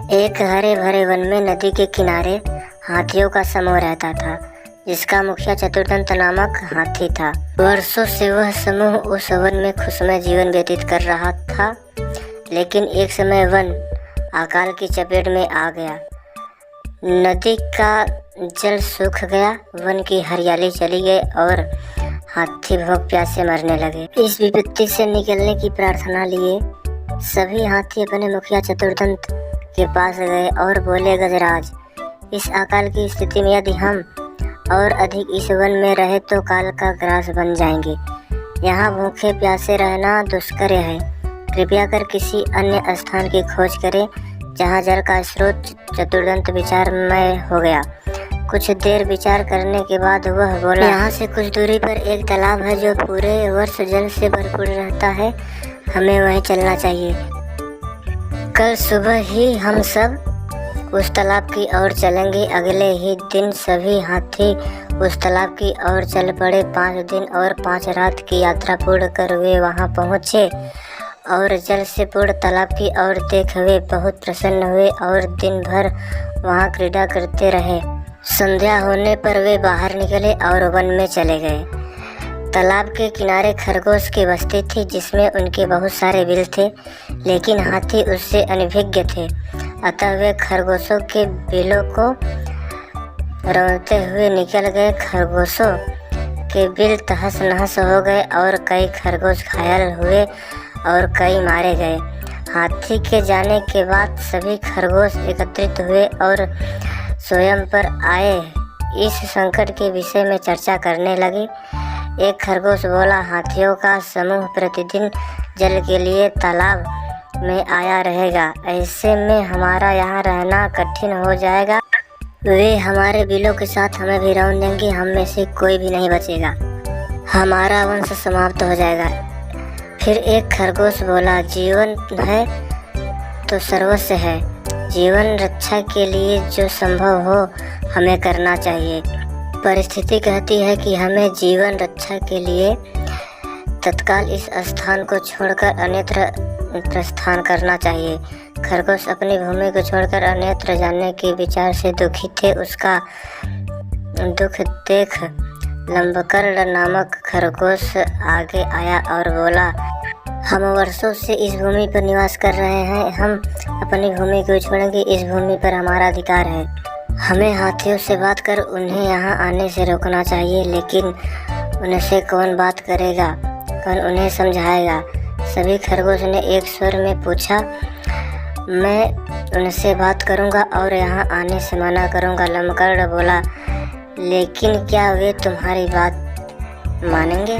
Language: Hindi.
एक हरे भरे वन में नदी के किनारे हाथियों का समूह रहता था, जिसका मुखिया चतुर्दंत नामक हाथी था। वर्षों से वह समूह उस वन में खुशमय जीवन व्यतीत कर रहा था, लेकिन एक समय वन अकाल की चपेट में आ गया। नदी का जल सूख गया, वन की हरियाली चली गई और हाथी भूख प्यास से मरने लगे। इस विपत्ति से निकलने की प्रार्थना लिए सभी हाथी अपने मुखिया चतुर्दंत के पास गए और बोले, गजराज, इस अकाल की स्थिति में यदि हम और अधिक इस वन में रहे तो काल का ग्रास बन जाएंगे। यहाँ भूखे प्यासे रहना दुष्कर है। कृपया कर किसी अन्य स्थान की खोज करें जहाँ जल का स्रोत। चतुर्दंत विचारमय हो गया। कुछ देर विचार करने के बाद वह बोला, यहाँ से कुछ दूरी पर एक तालाब है जो पूरे वर्ष जल से भरपूर रहता है। हमें वहीं चलना चाहिए। कल सुबह ही हम सब उस तालाब की ओर चलेंगे। अगले ही दिन सभी हाथी उस तालाब की ओर चल पड़े। 5 दिन और 5 रात की यात्रा पूर्ण कर वे वहां पहुंचे और जल से पूर्ण तालाब की ओर देख वे बहुत प्रसन्न हुए और दिन भर वहां क्रीड़ा करते रहे। संध्या होने पर वे बाहर निकले और वन में चले गए। तालाब के किनारे खरगोश की बस्ती थी, जिसमें उनके बहुत सारे बिल थे, लेकिन हाथी उससे अनभिज्ञ थे। अतः वे खरगोशों के बिलों को रौंदते हुए निकल गए। खरगोशों के बिल तहस नहस हो गए और कई खरगोश घायल हुए और कई मारे गए। हाथी के जाने के बाद सभी खरगोश एकत्रित हुए और स्वयं पर आए इस संकट के विषय में चर्चा करने लगे। एक खरगोश बोला, हाथियों का समूह प्रतिदिन जल के लिए तालाब में आया रहेगा। ऐसे में हमारा यहाँ रहना कठिन हो जाएगा। वे हमारे बिलों के साथ हमें भी रौंद देंगे। हम में से कोई भी नहीं बचेगा। हमारा वंश समाप्त हो जाएगा। फिर एक खरगोश बोला, जीवन है तो सर्वस्व है। जीवन रक्षा के लिए जो संभव हो हमें करना चाहिए। परिस्थिति कहती है कि हमें जीवन रक्षा के लिए तत्काल इस स्थान को छोड़कर अन्यत्र प्रस्थान करना चाहिए। खरगोश अपनी भूमि को छोड़कर अन्यत्र जाने के विचार से दुखी थे। उसका दुख देख लंबकर्ण नामक खरगोश आगे आया और बोला, हम वर्षों से इस भूमि पर निवास कर रहे हैं। हम अपनी भूमि को छोड़ेंगे। इस भूमि पर हमारा अधिकार है। हमें हाथियों से बात कर उन्हें यहाँ आने से रोकना चाहिए। लेकिन उनसे कौन बात करेगा, कौन उन्हें समझाएगा? सभी खरगोश ने एक स्वर में पूछा। मैं उनसे बात करूँगा और यहाँ आने से मना करूँगा। लंबकर्ण बोला, लेकिन क्या वे तुम्हारी बात मानेंगे?